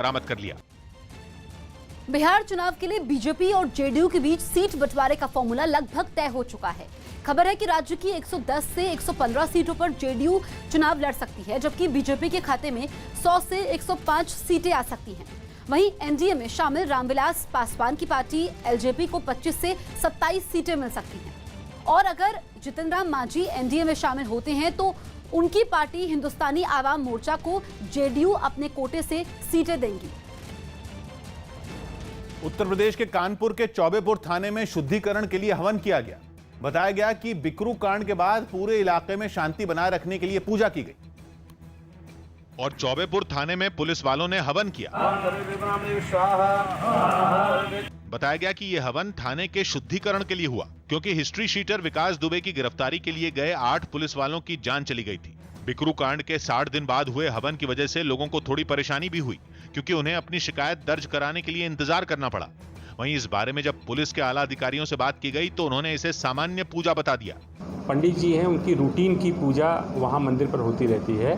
बरामद कर लिया। बिहार चुनाव के लिए बीजेपी और जेडीयू के बीच सीट बंटवारे का फॉर्मूला लगभग तय हो चुका है। खबर है कि राज्य की 110 से 115 सीटों पर जेडीयू चुनाव लड़ सकती है, जबकि बीजेपी के खाते में 100 से 105 सीटें आ सकती हैं। वहीं एनडीए में शामिल रामविलास पासवान की पार्टी एलजेपी को 25 से 27 सीटें मिल सकती हैं। और अगर जितन राम मांझी एनडीए में शामिल होते हैं तो उनकी पार्टी हिंदुस्तानी आवाम मोर्चा को जेडीयू अपने कोटे से सीटें देंगी। उत्तर प्रदेश के कानपुर के चौबेपुर थाने में शुद्धिकरण के लिए हवन किया गया। बताया गया कि बिकरू कांड के बाद पूरे इलाके में शांति बनाए रखने के लिए पूजा की गई और चौबेपुर थाने में पुलिस वालों ने हवन किया। बताया गया कि यह हवन थाने के शुद्धिकरण के लिए हुआ, क्योंकि हिस्ट्री शीटर विकास दुबे की गिरफ्तारी के लिए गए 8 पुलिस वालों की जान चली गई थी। बिकरू कांड के 60 दिन बाद हुए हवन की वजह से लोगों को थोड़ी परेशानी भी हुई, क्योंकि उन्हें अपनी शिकायत दर्ज कराने के लिए इंतजार करना पड़ा। वहीं इस बारे में जब पुलिस के आला अधिकारियों से बात की गई तो उन्होंने इसे सामान्य पूजा बता दिया। पंडित जी हैं, उनकी रूटीन की पूजा वहां मंदिर पर होती रहती है।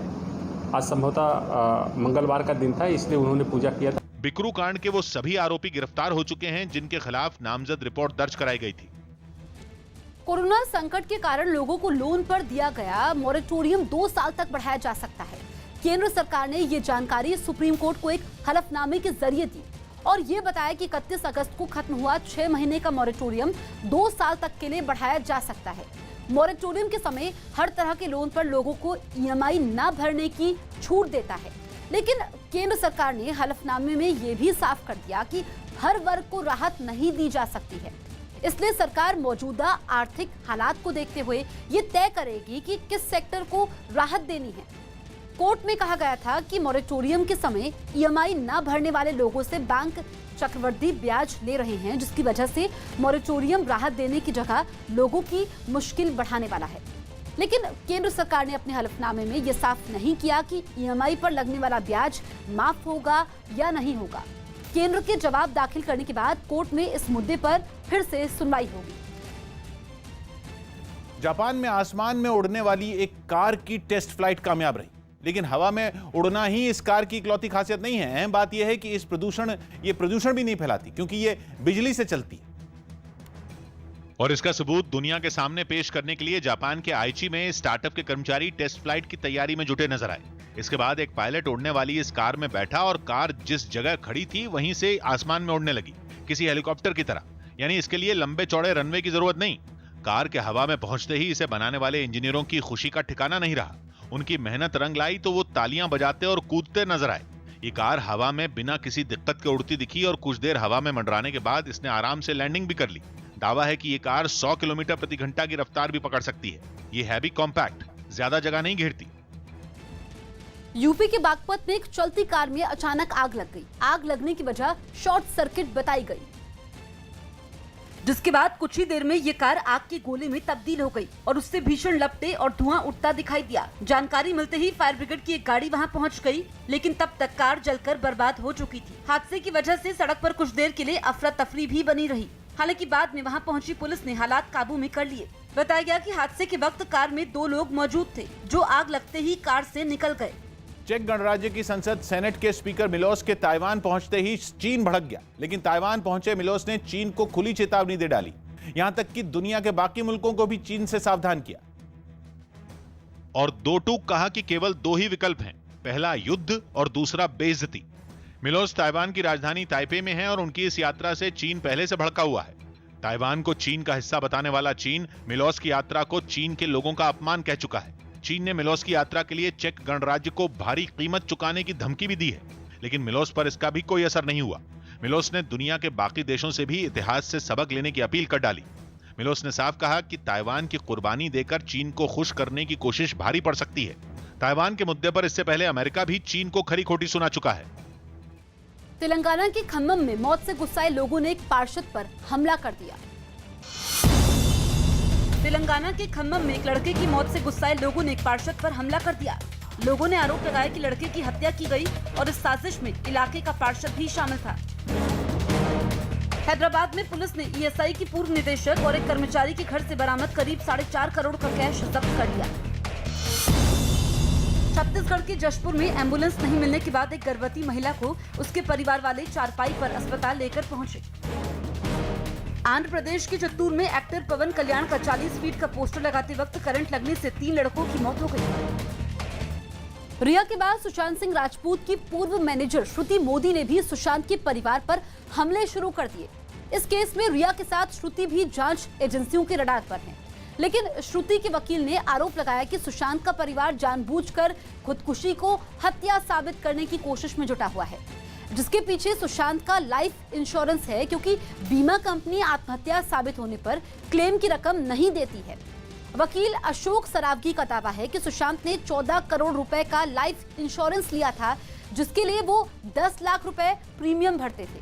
आज संभवतः मंगलवार का दिन था, इसलिए उन्होंने पूजा किया था। बिकरू कांड के वो सभी आरोपी गिरफ्तार हो चुके हैं जिनके खिलाफ नामजद रिपोर्ट दर्ज कराई गई थी। कोरोना संकट के कारण लोगों को लोन पर दिया गया मॉरेटोरियम 2 साल तक बढ़ाया जा सकता है। केंद्र सरकार ने ये जानकारी सुप्रीम कोर्ट को एक हलफनामे के जरिए दी और ये बताया कि 31 अगस्त को खत्म हुआ 6 महीने का मॉरेटोरियम 2 साल तक के लिए बढ़ाया जा सकता है। मॉरेटोरियम के समय हर तरह के लोन पर लोगों को ईएमआई न भरने की छूट देता है, लेकिन केंद्र सरकार ने हलफनामे में ये भी साफ कर दिया कि हर वर्ग को राहत नहीं दी जा सकती है। इसलिए सरकार मौजूदा आर्थिक हालात को देखते हुए ये तय करेगी कि किस सेक्टर को राहत देनी है। कोर्ट में कहा गया था कि मॉरेटोरियम के समय ईएमआई न भरने वाले लोगों से बैंक चक्रवृद्धि ब्याज ले रहे हैं, जिसकी वजह से मॉरेटोरियम राहत देने की जगह लोगों की मुश्किल बढ़ाने वाला है। लेकिन केंद्र सरकार ने अपने हलफनामे में यह साफ नहीं किया कि ईएमआई पर लगने वाला ब्याज माफ होगा या नहीं होगा। केंद्र के जवाब दाखिल करने के बाद कोर्ट में इस मुद्दे पर फिर से सुनवाई होगी। जापान में आसमान में उड़ने वाली एक कार की टेस्ट फ्लाइट कामयाब रही, लेकिन हवा में उड़ना ही इस कार की इकलौती खासियत नहीं है। बात यह है कि ये प्रदूषण भी नहीं फैलाती, क्योंकि ये बिजली से चलती है। और इसका सबूत दुनिया के सामने पेश करने के लिए जापान के आइची में स्टार्टअप के कर्मचारी टेस्ट फ्लाइट की तैयारी में जुटे नजर आए। इसके बाद एक पायलट उड़ने वाली इस कार में बैठा और कार जिस जगह खड़ी थी वहीं से आसमान में उड़ने लगी, किसी हेलीकॉप्टर की तरह। यानी इसके लिए लंबे चौड़े रनवे की जरूरत नहीं। कार के हवा में पहुंचते ही इसे बनाने वाले इंजीनियरों की खुशी का ठिकाना नहीं रहा। उनकी मेहनत रंग लाई तो वो तालियां बजाते और कूदते नजर आए। ये कार हवा में बिना किसी दिक्कत के उड़ती दिखी और कुछ देर हवा में मंडराने के बाद इसने आराम से लैंडिंग भी कर ली। दावा है कि ये कार 100 किलोमीटर प्रति घंटा की रफ्तार भी पकड़ सकती है। ये है भी कॉम्पैक्ट, ज्यादा जगह नहीं घेरती। यूपी के बागपत में एक चलती कार में अचानक आग लग गई। आग लगने की वजह शॉर्ट सर्किट बताई गई, जिसके बाद कुछ ही देर में ये कार आग के गोले में तब्दील हो गई और उससे भीषण लपटें और धुआं उठता दिखाई दिया। जानकारी मिलते ही फायर ब्रिगेड की एक गाड़ी वहां पहुंच गई, लेकिन तब तक कार जलकर बर्बाद हो चुकी थी। हादसे की वजह से सड़क पर कुछ देर के लिए अफरा तफरी भी बनी रही। हालांकि बाद में वहां पहुंची पुलिस ने हालात काबू में कर लिए। बताया गया कि हादसे के वक्त कार में 2 लोग मौजूद थे, जो आग लगते ही कार से निकल गए। चेक गणराज्य की संसद सेनेट के स्पीकर मिलोस के ताइवान पहुंचते ही चीन भड़क गया, लेकिन ताइवान पहुंचे मिलोस ने चीन को खुली चेतावनी दे डाली। यहां तक कि दुनिया के बाकी मुल्कों को भी चीन से सावधान किया और 2 टूक कहा कि केवल 2 ही विकल्प हैं, पहला युद्ध और दूसरा बेइज्जती। मिलोस ताइवान की राजधानी ताइपे में है और उनकी इस यात्रा से चीन पहले से भड़का हुआ है। ताइवान को चीन का हिस्सा बताने वाला चीन मिलोस की यात्रा को चीन के लोगों का अपमान कह चुका है। चीन ने मिलोस की यात्रा के लिए चेक गणराज्य को भारी कीमत चुकाने की धमकी भी दी है, लेकिन मिलोस पर इसका भी कोई असर नहीं हुआ। मिलोस ने दुनिया के बाकी देशों से भी इतिहास से सबक लेने की अपील कर डाली। मिलोस ने साफ कहा कि ताइवान की कुर्बानी देकर चीन को खुश करने की कोशिश भारी पड़ सकती है। ताइवान के मुद्दे पर इससे पहले अमेरिका भी चीन को खरी खोटी सुना चुका है। तेलंगाना के खम्मम में मौत से गुस्साए लोगों ने एक पार्षद पर हमला कर दिया। तेलंगाना के खम्मम में एक लड़के की मौत से गुस्साए लोगों ने एक पार्षद पर हमला कर दिया। लोगों ने आरोप लगाया कि लड़के की हत्या की गई और इस साजिश में इलाके का पार्षद भी शामिल था। हैदराबाद में पुलिस ने ईएसआई की पूर्व निदेशक और एक कर्मचारी के घर से बरामद करीब 4.5 करोड़ का कैश जब्त कर लिया। छत्तीसगढ़ के जशपुर में एम्बुलेंस नहीं मिलने के बाद एक गर्भवती महिला को उसके परिवार वाले चारपाई पर अस्पताल लेकर पहुंचे। आंध्र प्रदेश के चित्तूर में एक्टर पवन कल्याण का 40 फीट का पोस्टर लगाते वक्त करंट लगने से 3 लड़कों की मौत हो गई। रिया के बाद सुशांत सिंह राजपूत की पूर्व मैनेजर श्रुति मोदी ने भी सुशांत के परिवार पर हमले शुरू कर दिए। इस केस में रिया के साथ श्रुति भी जांच एजेंसियों के रडार पर है, लेकिन श्रुति के वकील ने आरोप लगाया कि सुशांत का परिवार जानबूझकर खुदकुशी को हत्या साबित करने की कोशिश में जुटा हुआ है, जिसके पीछे सुशांत का लाइफ इंश्योरेंस है, क्योंकि बीमा कंपनी आत्महत्या साबित होने पर क्लेम की रकम नहीं देती है। वकील अशोक सरावगी का दावा है कि सुशांत ने 14 करोड़ रुपए का लाइफ इंश्योरेंस लिया था, जिसके लिए वो 10 लाख रुपए प्रीमियम भरते थे।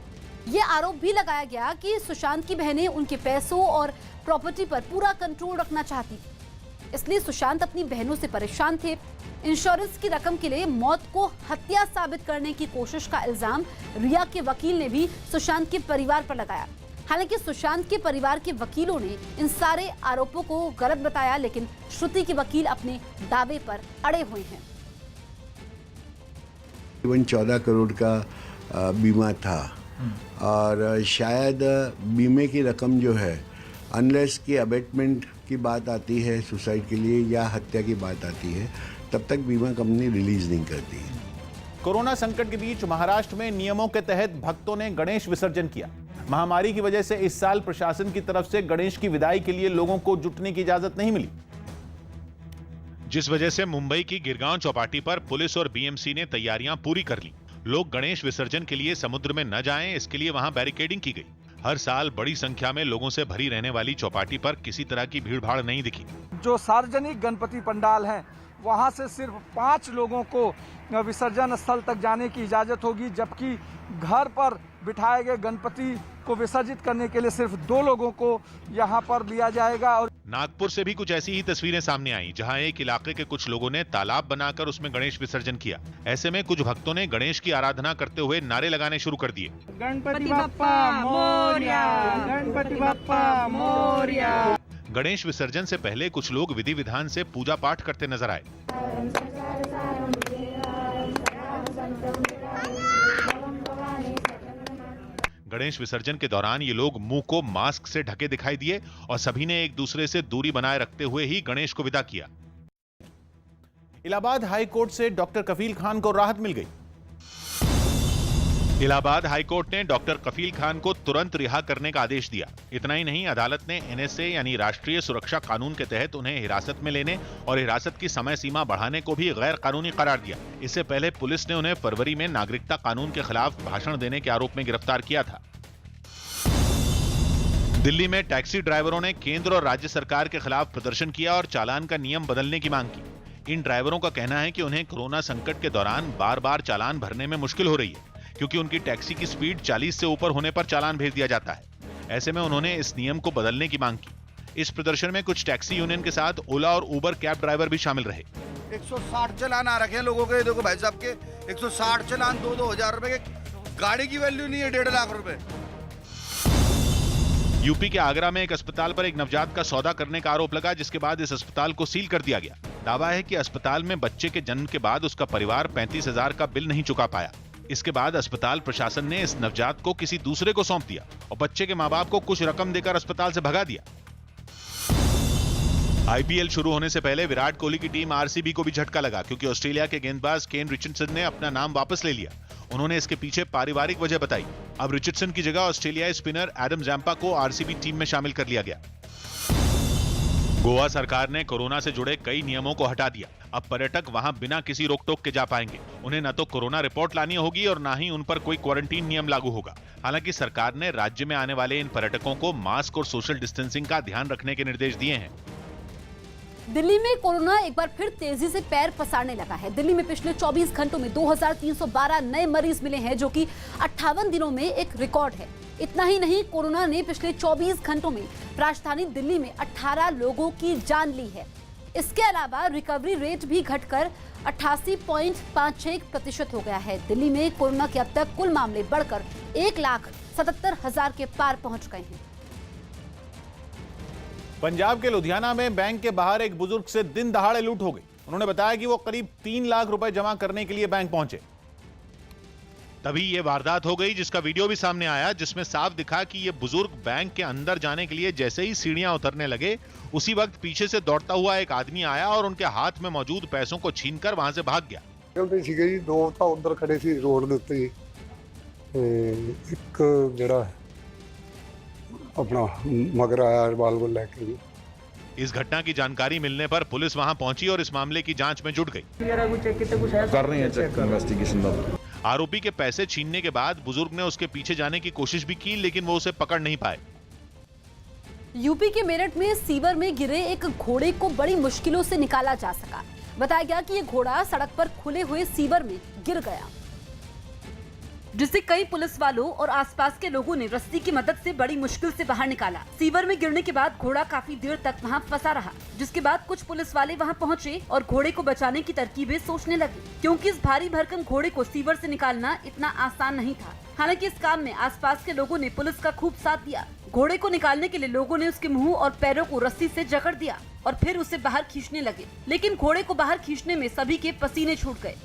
ये आरोप भी लगाया गया कि सुशांत की बहनें उनके पैसों और प्रॉपर्टी पर पूरा कंट्रोल रखना चाहती थी, इसलिए सुशांत अपनी बहनों से परेशान थे। इंश्योरेंस की रकम के लिए मौत को हत्या साबित करने की कोशिश का इल्जाम रिया के वकील ने भी सुशांत के परिवार पर लगाया। हालांकि सुशांत के परिवार के वकीलों ने इन सारे आरोपों को गलत बताया, लेकिन श्रुति के वकील अपने दावे पर अड़े हुए हैं। 14 करोड़ का बीमा था और शायद बीमे की रकम जो है, अनलेस की अबेटमेंट की बात आती है सुसाइड के लिए या हत्या की बात आती है, तब तक बीमा कंपनी रिलीज नहीं करती है। कोरोना संकट के बीच महाराष्ट्र में नियमों के तहत भक्तों ने गणेश विसर्जन किया। महामारी की वजह से इस साल प्रशासन की तरफ से गणेश की विदाई के लिए लोगों को जुटने की इजाजत नहीं मिली, जिस वजह से मुंबई की गिरगांव चौपाटी पर पुलिस और बीएमसी ने तैयारियां पूरी कर ली। लोग गणेश विसर्जन के लिए समुद्र में न जाएं, इसके लिए वहां बैरिकेडिंग की गई। हर साल बड़ी संख्या में लोगों से भरी रहने वाली चौपाटी पर किसी तरह की भीड़भाड़ नहीं दिखी। जो सार्वजनिक गणपति पंडाल हैं, वहां से सिर्फ 5 लोगों को विसर्जन स्थल तक जाने की इजाजत होगी, जबकि घर पर बिठाए गए गणपति को विसर्जित करने के लिए सिर्फ 2 लोगों को यहां पर लिया जाएगा। और नागपुर से भी कुछ ऐसी ही तस्वीरें सामने आई, जहां एक इलाके के कुछ लोगों ने तालाब बनाकर उसमें गणेश विसर्जन किया। ऐसे में कुछ भक्तों ने गणेश की आराधना करते हुए नारे लगाने शुरू कर दिए। गणपति बप्पा मोरया, गणपति बप्पा मोरया। गणेश विसर्जन से पहले कुछ लोग विधि विधान से पूजा पाठ करते नजर आए। गणेश विसर्जन के दौरान ये लोग मुंह को मास्क से ढके दिखाई दिए और सभी ने एक दूसरे से दूरी बनाए रखते हुए ही गणेश को विदा किया। इलाहाबाद हाई कोर्ट से डॉक्टर कफील खान को राहत मिल गई। इलाहाबाद हाई कोर्ट ने डॉक्टर कफील खान को तुरंत रिहा करने का आदेश दिया। इतना ही नहीं, अदालत ने एनएसए यानी राष्ट्रीय सुरक्षा कानून के तहत उन्हें हिरासत में लेने और हिरासत की समय सीमा बढ़ाने को भी गैर कानूनी करार दिया। इससे पहले पुलिस ने उन्हें फरवरी में नागरिकता कानून के खिलाफ भाषण देने के आरोप में गिरफ्तार किया था। दिल्ली में टैक्सी ड्राइवरों ने केंद्र और राज्य सरकार के खिलाफ प्रदर्शन किया और चालान का नियम बदलने की मांग की। इन ड्राइवरों का कहना है कि उन्हें कोरोना संकट के दौरान बार बार चालान भरने में मुश्किल हो रही है, क्योंकि उनकी टैक्सी की स्पीड 40 से ऊपर होने पर चालान भेज दिया जाता है। ऐसे में उन्होंने इस नियम को बदलने की मांग की। इस प्रदर्शन में कुछ टैक्सी यूनियन के साथ ओला और उबर कैब ड्राइवर भी शामिल रहे। 160 चालान आ रखे हैं लोगों के। देखो भाई साहब के 160 चालान 2-2 हजार रुपए के। गाड़ी की वैल्यू नहीं है 1.5 लाख रुपए। यूपी के आगरा में एक अस्पताल पर एक नवजात का सौदा करने का आरोप लगा, जिसके बाद इस अस्पताल को सील कर दिया गया। दावा है कि अस्पताल में बच्चे के जन्म के बाद उसका परिवार 35,000 का बिल नहीं चुका पाया। इसके बाद अस्पताल प्रशासन ने इस नवजात को किसी दूसरे को सौंप दिया और बच्चे के मां बाप को कुछ रकम देकर अस्पताल से भगा दिया। आईपीएल शुरू होने से पहले विराट कोहली की टीम आरसीबी को भी झटका लगा, क्योंकि ऑस्ट्रेलिया के गेंदबाज केन रिचर्डसन ने अपना नाम वापस ले लिया। उन्होंने इसके पीछे पारिवारिक वजह बताई। अब रिचर्डसन की जगह ऑस्ट्रेलियाई स्पिनर एडम जैम्पा को आरसीबी टीम में शामिल कर लिया गया। गोवा सरकार ने कोरोना से जुड़े कई नियमों को हटा दिया। अब पर्यटक वहां बिना किसी रोक टोक के जा पाएंगे। उन्हें न तो कोरोना रिपोर्ट लानी होगी और न ही उन पर कोई क्वारंटीन नियम लागू होगा। हालांकि सरकार ने राज्य में आने वाले इन पर्यटकों को मास्क और सोशल डिस्टेंसिंग का ध्यान रखने के निर्देश दिए हैं। दिल्ली में कोरोना एक बार फिर तेजी से पैर पसारने लगा है। दिल्ली में पिछले 24 घंटों में 2312 नए मरीज मिले हैं, जो कि 58 दिनों में एक रिकॉर्ड है। इतना ही नहीं, कोरोना ने पिछले 24 घंटों में राजधानी दिल्ली में 18 लोगों की जान ली है। इसके अलावा रिकवरी रेट भी घटकर 88.56% हो गया है। दिल्ली में कोरोना के अब तक कुल मामले बढ़कर 1,77,000 के पार पहुंच गए हैं। पंजाब के लुधियाना में बैंक के बाहर एक बुजुर्ग से दिन दहाड़े लूट हो गई। उन्होंने बताया कि वो करीब 3 लाख रुपए जमा करने के लिए बैंक पहुंचे। तभी ये वारदात हो गई, जिसका वीडियो भी सामने आया, जिसमें साफ दिखा कि ये बुजुर्ग बैंक के अंदर जाने के लिए जैसे ही सीढ़ियां उतरने लगे, उसी वक्त पीछे से दौड़ता हुआ एक आदमी आया और उनके हाथ में मौजूद पैसों को छीनकर वहां से भाग गया। ਚਲਦੇ ਸੀਗੇ ਜੀ, ਦੋ ਤਾਂ ਉੱਧਰ ਖੜੇ ਸੀ ਰੋਡ ਦੇ ਉੱਤੇ ਹੀ, ਤੇ ਇੱਕ ਜਿਹੜਾ ਆਪਣਾ ਮਗਰ ਆਇਆ ਰਿਵਾਲਵਰ ਲੈ ਕੇ ਜੀ। इस घटना की जानकारी मिलने पर पुलिस वहां पहुंची और इस मामले की जांच में जुट गई। कर रहे हैं चेक इन्वेस्टिगेशन। आरोपी के पैसे छीनने के बाद बुजुर्ग ने उसके पीछे जाने की कोशिश भी की, लेकिन वो उसे पकड़ नहीं पाए। यूपी के मेरठ में सीवर में गिरे एक घोड़े को बड़ी मुश्किलों से निकाला जा सका। बताया गया कि ये घोड़ा सड़क पर खुले हुए सीवर में गिर गया, जिसे कई पुलिस वालों और आसपास के लोगों ने रस्सी की मदद से बड़ी मुश्किल से बाहर निकाला। सीवर में गिरने के बाद घोड़ा काफी देर तक वहां फंसा रहा, जिसके बाद कुछ पुलिस वाले वहां पहुंचे और घोड़े को बचाने की तरकीबें सोचने लगे, क्योंकि इस भारी भरकम घोड़े को सीवर से निकालना इतना आसान नहीं था। हालांकि इस काम में आसपास के लोगों ने पुलिस का खूब साथ दिया। घोड़े को निकालने के लिए लोगों ने उसके मुंह और पैरों को रस्सी से जकड़ दिया और फिर उसे बाहर खींचने लगे, लेकिन घोड़े को बाहर खींचने में सभी के पसीने छूट गए।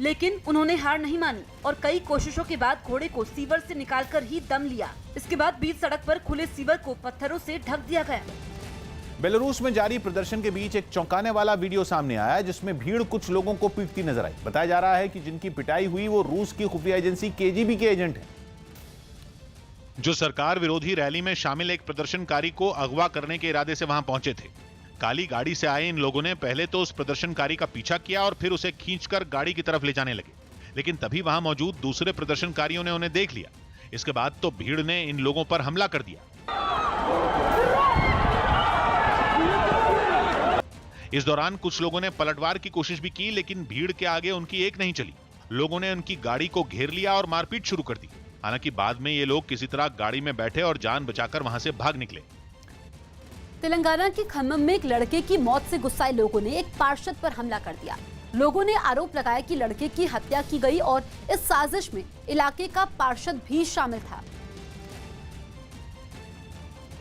लेकिन उन्होंने हार नहीं मानी और कई कोशिशों के बाद घोड़े को सीवर से निकालकर ही दम लिया। इसके बाद बीच सड़क पर खुले सीवर को पत्थरों से ढक दिया गया। बेलारूस में जारी प्रदर्शन के बीच एक चौंकाने वाला वीडियो सामने आया, जिसमें भीड़ कुछ लोगों को पीटती नजर आई। बताया जा रहा है कि जिनकी पिटाई हुई वो रूस की खुफिया एजेंसी केजीबी के एजेंट हैं, जो सरकार विरोधी रैली में शामिल एक प्रदर्शनकारी को अगवा करने के इरादे से वहां पहुंचे थे। काली गाड़ी से आए इन लोगों ने पहले तो उस प्रदर्शनकारी का पीछा किया और फिर उसे खींचकर गाड़ी की तरफ ले जाने लगे, लेकिन तभी वहां मौजूद दूसरे प्रदर्शनकारियों ने उन्हें देख लिया। इसके बाद तो भीड़ ने इन लोगों पर हमला कर दिया। इस दौरान कुछ लोगों ने पलटवार की कोशिश भी की, लेकिन भीड़ के आगे उनकी एक नहीं चली। लोगों ने उनकी गाड़ी को घेर लिया और मारपीट शुरू कर दी। हालांकि बाद में ये लोग किसी तरह गाड़ी में बैठे और जान बचाकर वहां से भाग निकले। तेलंगाना के खम्मम में एक लड़के की मौत से गुस्साए लोगों ने एक पार्षद पर हमला कर दिया। लोगों ने आरोप लगाया कि लड़के की हत्या की गई और इस साजिश में इलाके का पार्षद भी शामिल था,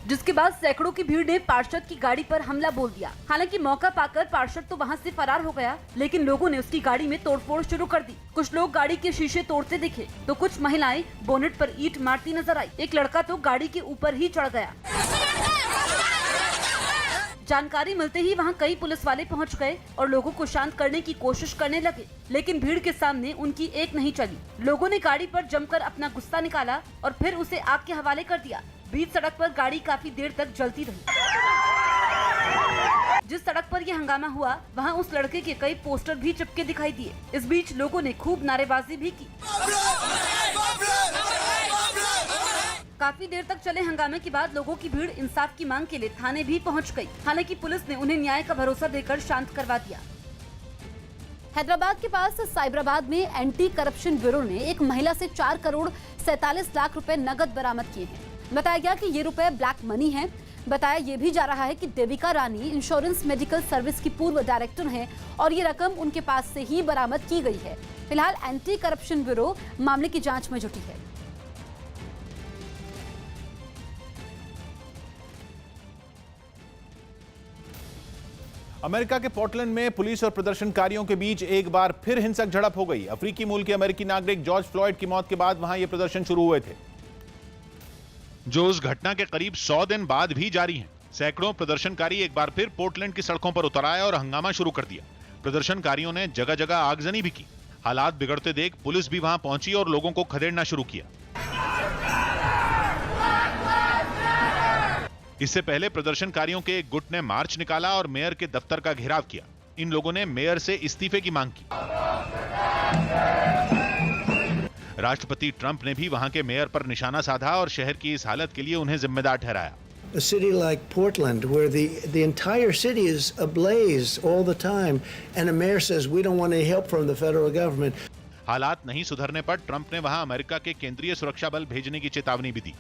जिसके बाद सैकड़ों की भीड़ ने पार्षद की गाड़ी पर हमला बोल दिया। हालांकि मौका पाकर पार्षद तो वहां से फरार हो गया, लेकिन लोगों ने उसकी गाड़ी में तोड़फोड़ शुरू कर दी। कुछ लोग गाड़ी के शीशे तोड़ते दिखे तो कुछ महिलाएं बोनेट पर ईंट मारती नजर आई। एक लड़का तो गाड़ी के ऊपर ही चढ़ गया। जानकारी मिलते ही वहां कई पुलिस वाले पहुंच गए और लोगों को शांत करने की कोशिश करने लगे, लेकिन भीड़ के सामने उनकी एक नहीं चली। लोगों ने गाड़ी पर जमकर अपना गुस्सा निकाला और फिर उसे आग के हवाले कर दिया। बीच सड़क पर गाड़ी काफी देर तक जलती रही। जिस सड़क पर यह हंगामा हुआ वहां उस लड़के के कई पोस्टर भी चिपके दिखाई दिए। इस बीच लोगों ने खूब नारेबाजी भी की। काफी देर तक चले हंगामे के बाद लोगों की भीड़ इंसाफ की मांग के लिए थाने भी पहुंच गई। हालांकि पुलिस ने उन्हें न्याय का भरोसा देकर शांत करवा दिया। हैदराबाद के पास साइबराबाद में एंटी करप्शन ब्यूरो ने एक महिला से 4 करोड़ 47 लाख रुपए नकद बरामद किए हैं। बताया गया कि ये रुपए ब्लैक मनी हैं। बताया ये भी जा रहा है कि Devika Rani insurance medical service की पूर्व डायरेक्टर हैं और ये रकम उनके पास से ही बरामद की गई है। फिलहाल एंटी करप्शन ब्यूरो मामले की जांच में जुटी है। अमेरिका के पोर्टलैंड में पुलिस और प्रदर्शनकारियों के बीच एक बार फिर हिंसक झड़प हो गई। अफ्रीकी मूल के अमेरिकी नागरिक जॉर्ज फ्लॉयड की मौत के बाद वहां ये प्रदर्शन शुरू हुए थे, जो उस घटना के करीब 100 दिन बाद भी जारी हैं। सैकड़ों प्रदर्शनकारी एक बार फिर पोर्टलैंड की सड़कों पर उतर आए और हंगामा शुरू कर दिया। प्रदर्शनकारियों ने जगह जगह आगजनी भी की। हालात बिगड़ते देख पुलिस भी वहां पहुंची और लोगों को खदेड़ना शुरू किया। इससे पहले प्रदर्शनकारियों के एक गुट ने मार्च निकाला और मेयर के दफ्तर का घेराव किया। इन लोगों ने मेयर से इस्तीफे की मांग की। राष्ट्रपति ट्रंप ने भी वहां के मेयर पर निशाना साधा और शहर की इस हालत के लिए उन्हें जिम्मेदार ठहराया। A city like Portland, where the entire city is ablaze all the time, and a mayor says we don't want any help from the federal government. हालात नहीं सुधरने पर ट्रंप ने वहां अमेरिका के केंद्रीय सुरक्षा बल भेजने की चेतावनी भी दी।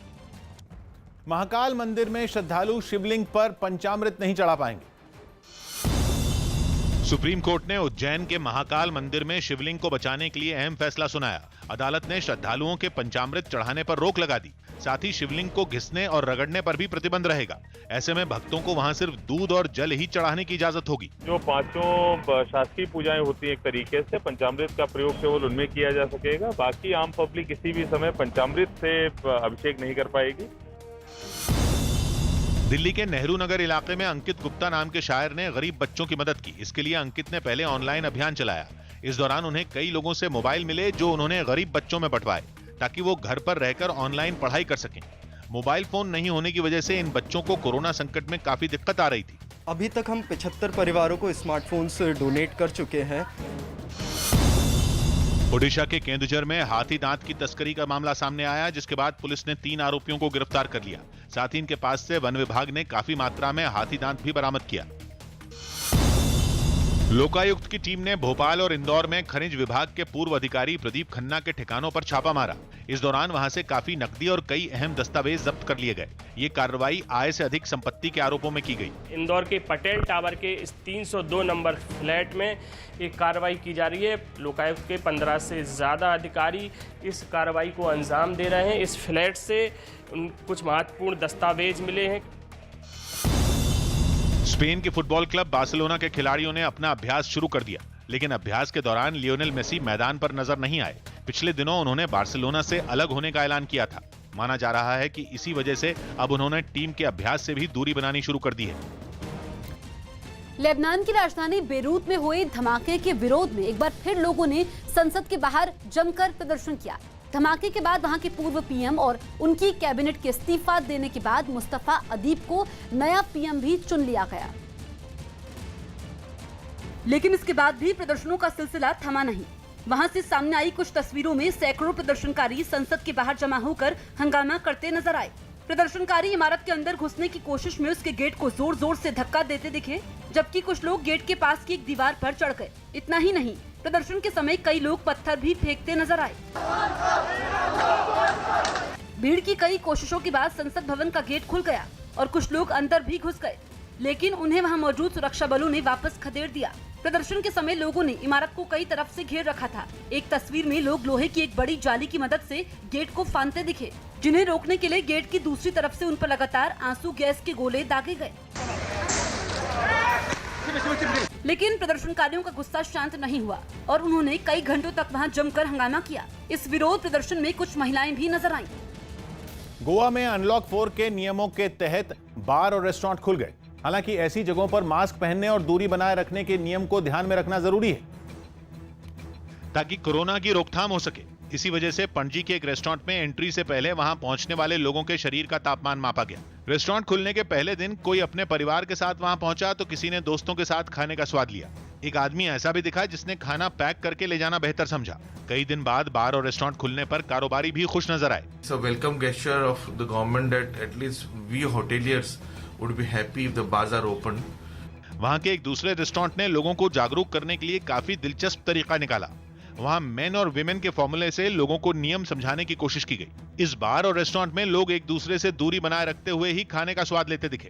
महाकाल मंदिर में श्रद्धालु शिवलिंग पर पंचामृत नहीं चढ़ा पाएंगे। सुप्रीम कोर्ट ने उज्जैन के महाकाल मंदिर में शिवलिंग को बचाने के लिए अहम फैसला सुनाया। अदालत ने श्रद्धालुओं के पंचामृत चढ़ाने पर रोक लगा दी। साथ ही शिवलिंग को घिसने और रगड़ने पर भी प्रतिबंध रहेगा। ऐसे में भक्तों को वहां सिर्फ दूध और जल ही चढ़ाने की इजाजत होगी। जो पांचों शासकीय पूजाएं होती हैं एक तरीके से, पंचामृत का प्रयोग केवल उनमें किया जा सकेगा। बाकी आम पब्लिक किसी भी समय पंचामृत से अभिषेक नहीं कर पाएगी। दिल्ली के नेहरू नगर इलाके में अंकित गुप्ता नाम के शायर ने गरीब बच्चों की मदद की। इसके लिए अंकित ने पहले ऑनलाइन अभियान चलाया। इस दौरान उन्हें कई लोगों से मोबाइल मिले जो उन्होंने गरीब बच्चों में बंटवाए ताकि वो घर पर रहकर ऑनलाइन पढ़ाई कर सकें। मोबाइल फोन नहीं होने की वजह से इन बच्चों को कोरोना संकट में काफी दिक्कत आ रही थी। अभी तक हम 75 परिवारों को स्मार्टफोन्स डोनेट कर चुके हैं। ओडिशा के केंदुझर में हाथी दांत की तस्करी का मामला सामने आया, जिसके बाद पुलिस ने 3 आरोपियों को गिरफ्तार कर लिया। साथ ही इनके पास से वन विभाग ने काफी मात्रा में हाथी दांत भी बरामद किया। लोकायुक्त की टीम ने भोपाल और इंदौर में खनिज विभाग के पूर्व अधिकारी प्रदीप खन्ना के ठिकानों पर छापा मारा। इस दौरान वहां से काफी नकदी और कई अहम दस्तावेज जब्त कर लिए गए। ये कार्रवाई आय से अधिक संपत्ति के आरोपों में की गई। इंदौर के पटेल टावर के इस 302 नंबर फ्लैट में एक कार्रवाई की जा रही है। लोकायुक्त के 15 से ज्यादा अधिकारी इस कार्रवाई को अंजाम दे रहे हैं। इस फ्लैट से कुछ महत्वपूर्ण दस्तावेज मिले हैं। स्पेन के फुटबॉल क्लब बार्सिलोना के खिलाड़ियों ने अपना अभ्यास शुरू कर दिया, लेकिन अभ्यास के दौरान लियोनेल मेसी मैदान पर नजर नहीं आए। पिछले दिनों उन्होंने बार्सिलोना से अलग होने का ऐलान किया था। माना जा रहा है कि इसी वजह से अब उन्होंने टीम के अभ्यास से भी दूरी बनानी शुरू कर दी है। लेबनान की राजधानी बेरूत में हुए धमाके के विरोध में एक बार फिर लोगों ने संसद के बाहर जमकर प्रदर्शन किया। धमाके के बाद वहां के पूर्व पीएम और उनकी कैबिनेट के इस्तीफा देने के बाद मुस्तफा अदीब को नया पीएम भी चुन लिया गया। लेकिन इसके बाद भी प्रदर्शनों का सिलसिला थमा नहीं। वहां से सामने आई कुछ तस्वीरों में सैकड़ों प्रदर्शनकारी संसद के बाहर जमा होकर हंगामा करते नजर आए। प्रदर्शनकारी इमारत के अंदर घुसने की कोशिश में उसके गेट को जोर जोर से धक्का देते दिखे, जबकि कुछ लोग गेट के पास की एक दीवार पर चढ़ गए। इतना ही नहीं, प्रदर्शन के समय कई लोग पत्थर भी फेंकते नजर आए। भीड़ की कई कोशिशों के बाद संसद भवन का गेट खुल गया और कुछ लोग अंदर भी घुस गए, लेकिन उन्हें वहां मौजूद सुरक्षा बलों ने वापस खदेड़ दिया। प्रदर्शन के समय लोगों ने इमारत को कई तरफ से घेर रखा था। एक तस्वीर में लोग लोहे की एक बड़ी जाली की मदद से गेट को फांदते दिखे, जिन्हें रोकने के लिए गेट की दूसरी तरफ से उन पर लगातार आंसू गैस के गोले दागे गए। लेकिन प्रदर्शनकारियों का गुस्सा शांत नहीं हुआ और उन्होंने कई घंटों तक वहां जमकर हंगामा किया। इस विरोध प्रदर्शन में कुछ महिलाएं भी नजर आईं। गोवा में अनलॉक 4 के नियमों के तहत बार और रेस्टोरेंट खुल गए। हालांकि ऐसी जगहों पर मास्क पहनने और दूरी बनाए रखने के नियम को ध्यान में रखना जरूरी है ताकि कोरोना की रोकथाम हो सके। इसी वजह से पणजी के एक रेस्टोरेंट में एंट्री से पहले वहां पहुंचने वाले लोगों के शरीर का तापमान मापा गया। रेस्टोरेंट खुलने के पहले दिन कोई अपने परिवार के साथ वहां पहुंचा तो किसी ने दोस्तों के साथ खाने का स्वाद लिया। एक आदमी ऐसा भी दिखा जिसने खाना पैक करके ले जाना बेहतर समझा। कई दिन बाद बार और रेस्टोरेंट खुलने पर कारोबारी भी खुश नजर आए। It's a welcome gesture of the government that at least we hoteliers would be happy if the bars are open. वहां के एक दूसरे रेस्टोरेंट ने लोगों को जागरूक करने के लिए काफी दिलचस्प तरीका निकाला। वहां मेन और विमेन के फॉर्मूले से लोगों को नियम समझाने की कोशिश की गई। इस बार और रेस्टोरेंट में लोग एक दूसरे से दूरी बनाए रखते हुए ही खाने का स्वाद लेते दिखे।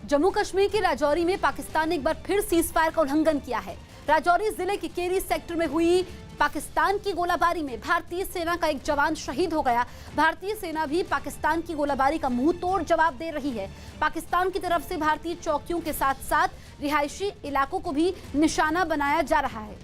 जम्मू कश्मीर के राजौरी में पाकिस्तान ने एक बार फिर सीज फायर का उल्लंघन किया है। राजौरी जिले के केरी सेक्टर में हुई पाकिस्तान की गोलाबारी में भारतीय सेना का एक जवान शहीद हो गया। भारतीय सेना भी पाकिस्तान की गोलाबारी का मुंह तोड़ जवाब दे रही है। पाकिस्तान की तरफ से भारतीय चौकियों के साथ साथ रिहायशी इलाकों को भी निशाना बनाया जा रहा है।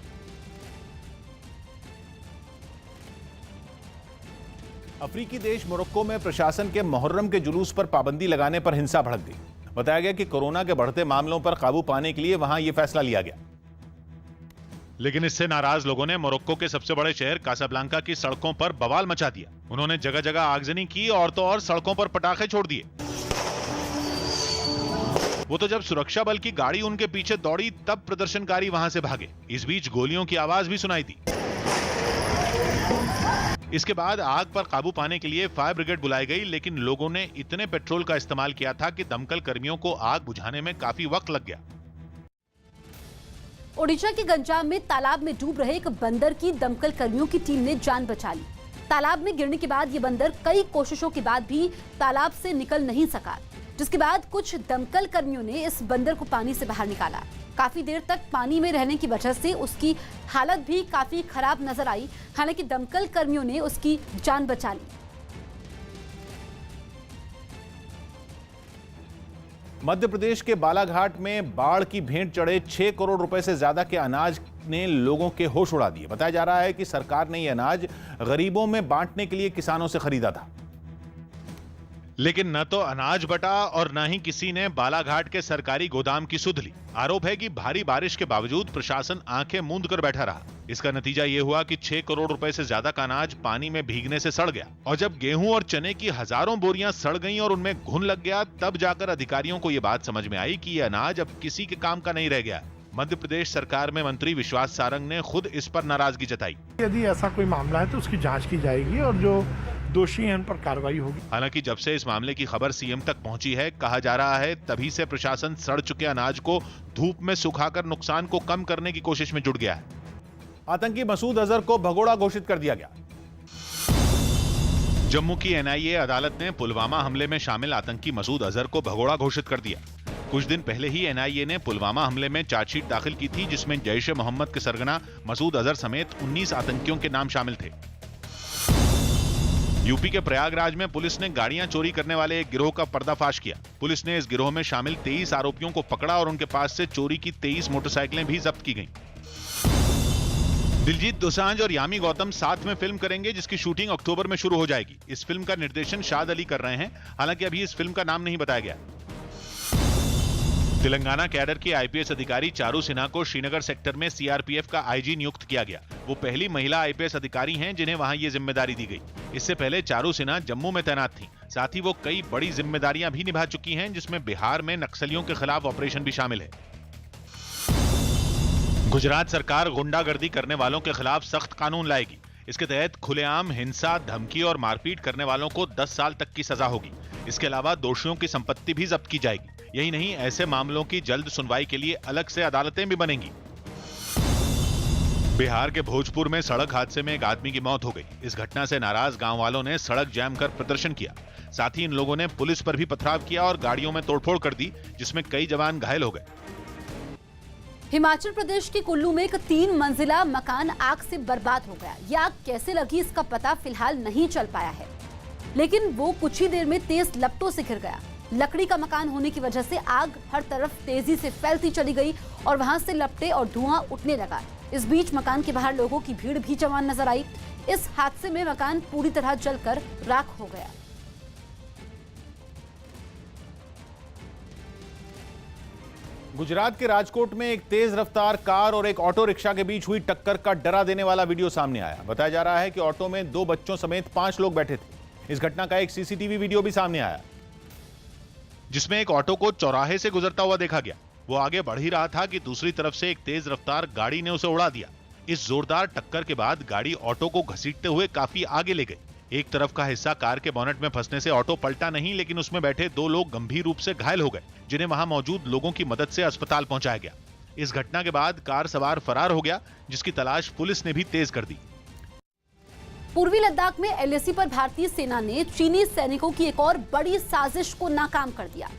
अफ्रीकी देश मोरक्को में प्रशासन के मुहर्रम के जुलूस पर पाबंदी लगाने पर हिंसा भड़क गई। बताया गया कि कोरोना के बढ़ते मामलों पर काबू पाने के लिए वहां यह फैसला लिया गया। लेकिन इससे नाराज लोगों ने मोरक्को के सबसे बड़े शहर कासाब्लांका की सड़कों पर बवाल मचा दिया। उन्होंने जगह जगह आगजनी की और तो और सड़कों पर पटाखे छोड़ दिए। वो तो जब सुरक्षा बल की गाड़ी उनके पीछे दौड़ी तब प्रदर्शनकारी वहां से भागे। इस बीच गोलियों की आवाज भी सुनाई दी। इसके बाद आग पर काबू पाने के लिए फायर ब्रिगेड बुलाई गई, लेकिन लोगों ने इतने पेट्रोल का इस्तेमाल किया था कि दमकल कर्मियों को आग बुझाने में काफी वक्त लग गया। ओडिशा के गंजाम में तालाब में डूब रहे एक बंदर की दमकल कर्मियों की टीम ने जान बचा ली। तालाब में गिरने के बाद ये बंदर कई कोशिशों के बाद भी तालाब से निकल नहीं सका, जिसके बाद कुछ दमकल कर्मियों ने इस बंदर को पानी से बाहर निकाला। काफी देर तक पानी में रहने की वजह से उसकी हालत भी काफी खराब नजर आई। हालांकि दमकल कर्मियों ने उसकी जान बचा ली। मध्य प्रदेश के बालाघाट में बाढ़ की भेंट चढ़े 6 करोड़ रुपए से ज्यादा के अनाज ने लोगों के होश उड़ा दिए। बताया जा रहा है कि सरकार ने यह अनाज गरीबों में बांटने के लिए किसानों से खरीदा था, लेकिन न तो अनाज बटा और न ही किसी ने बालाघाट के सरकारी गोदाम की सुध ली। आरोप है कि भारी बारिश के बावजूद प्रशासन आंखें मूंद कर बैठा रहा। इसका नतीजा ये हुआ कि 6 करोड़ रुपए से ज्यादा का अनाज पानी में भीगने से सड़ गया, और जब गेहूं और चने की हजारों बोरियां सड़ गईं और उनमें घुन लग गया, तब जाकर अधिकारियों को यह बात समझ में आई कि यह अनाज अब किसी के काम का नहीं रह गया। मध्य प्रदेश सरकार में मंत्री विश्वास सारंग ने खुद इस पर नाराजगी जताई। यदि ऐसा कोई मामला है तो उसकी जांच की जाएगी और जो दोषी हैं उन पर कार्रवाई होगी। हालांकि जब से इस मामले की खबर सीएम तक पहुंची है, कहा जा रहा है तभी से प्रशासन सड़ चुके अनाज को धूप में सुखाकर नुकसान को कम करने की कोशिश में जुट गया है। आतंकी मसूद अजहर को भगोड़ा घोषित कर दिया गया। जम्मू की एनआईए अदालत ने पुलवामा हमले में शामिल आतंकी मसूद अजहर को भगोड़ा घोषित कर दिया। कुछ दिन पहले ही एनआईए ने पुलवामा हमले में चार्जशीट दाखिल की थी, जिसमें जैश ए मोहम्मद के सरगना मसूद अजहर समेत 19 आतंकियों के नाम शामिल थे। यूपी के प्रयागराज में पुलिस ने गाड़ियां चोरी करने वाले एक गिरोह का पर्दाफाश किया। पुलिस ने इस गिरोह में शामिल 23 आरोपियों को पकड़ा और उनके पास से चोरी की 23 मोटरसाइकिलें भी जब्त की गईं। दिलजीत दोसांझ और यामी गौतम साथ में फिल्म करेंगे, जिसकी शूटिंग अक्टूबर में शुरू हो जाएगी। इस फिल्म का निर्देशन शाद अली कर रहे हैं। हालांकि अभी इस फिल्म का नाम नहीं बताया गया। तेलंगाना कैडर की आईपीएस अधिकारी चारू सिन्हा को श्रीनगर सेक्टर में सीआरपीएफ का आईजी नियुक्त किया गया। वो पहली महिला आईपीएस अधिकारी हैं जिन्हें वहां ये जिम्मेदारी दी गई। इससे पहले चारू सिन्हा जम्मू में तैनात थी। साथ ही वो कई बड़ी जिम्मेदारियां भी निभा चुकी हैं, जिसमें बिहार में नक्सलियों के खिलाफ ऑपरेशन भी शामिल है। गुजरात सरकार गुंडागर्दी करने वालों के खिलाफ सख्त कानून लाएगी। इसके तहत खुलेआम हिंसा, धमकी और मारपीट करने वालों को 10 साल तक की सजा होगी। इसके अलावा दोषियों की संपत्ति भी जब्त की जाएगी। यही नहीं, ऐसे मामलों की जल्द सुनवाई के लिए अलग से अदालतें भी बनेंगी। बिहार के भोजपुर में सड़क हादसे में एक आदमी की मौत हो गई। इस घटना से नाराज गांव वालों ने सड़क जाम कर प्रदर्शन किया। साथ ही इन लोगों ने पुलिस पर भी पथराव किया और गाड़ियों में तोड़फोड़ कर दी, जिसमें कई जवान घायल हो गए। हिमाचल प्रदेश के कुल्लू में एक 3 मंजिला मकान आग से बर्बाद हो गया। यह आग कैसे लगी इसका पता फिलहाल नहीं चल पाया है, लेकिन वो कुछ ही देर में तेज लपटों से घिर गया। लकड़ी का मकान होने की वजह से आग हर तरफ तेजी से फैलती चली गई और वहां से लपटें और धुआं उठने लगा। इस बीच मकान के बाहर लोगों की भीड़ भी जमा नजर आई। इस हादसे में मकान पूरी तरह जलकर राख हो गया। गुजरात के राजकोट में एक तेज रफ्तार कार और एक ऑटो रिक्शा के बीच हुई टक्कर का डरा देने वाला वीडियो सामने आया। बताया जा रहा है कि ऑटो में 2 बच्चों समेत 5 लोग बैठे थे। इस घटना का एक सीसीटीवी वीडियो भी सामने आया, जिसमें एक ऑटो को चौराहे से गुजरता हुआ देखा गया। वो आगे बढ़ ही रहा था कि दूसरी तरफ से एक तेज रफ्तार गाड़ी ने उसे उड़ा दिया। इस जोरदार टक्कर के बाद गाड़ी ऑटो को घसीटते हुए काफी आगे ले गई। एक तरफ का हिस्सा कार के बोनेट में फंसने से ऑटो पलटा नहीं, लेकिन उसमें बैठे 2 लोग गंभीर रूप से घायल हो गए, जिन्हें वहां मौजूद लोगों की मदद से अस्पताल पहुंचाया गया। इस घटना के बाद कार सवार फरार हो गया, जिसकी तलाश पुलिस ने भी तेज कर दी। पूर्वी लद्दाख में एलएसी पर भारतीय सेना ने चीनी सैनिकों की एक और बड़ी साजिश को नाकाम कर दिया।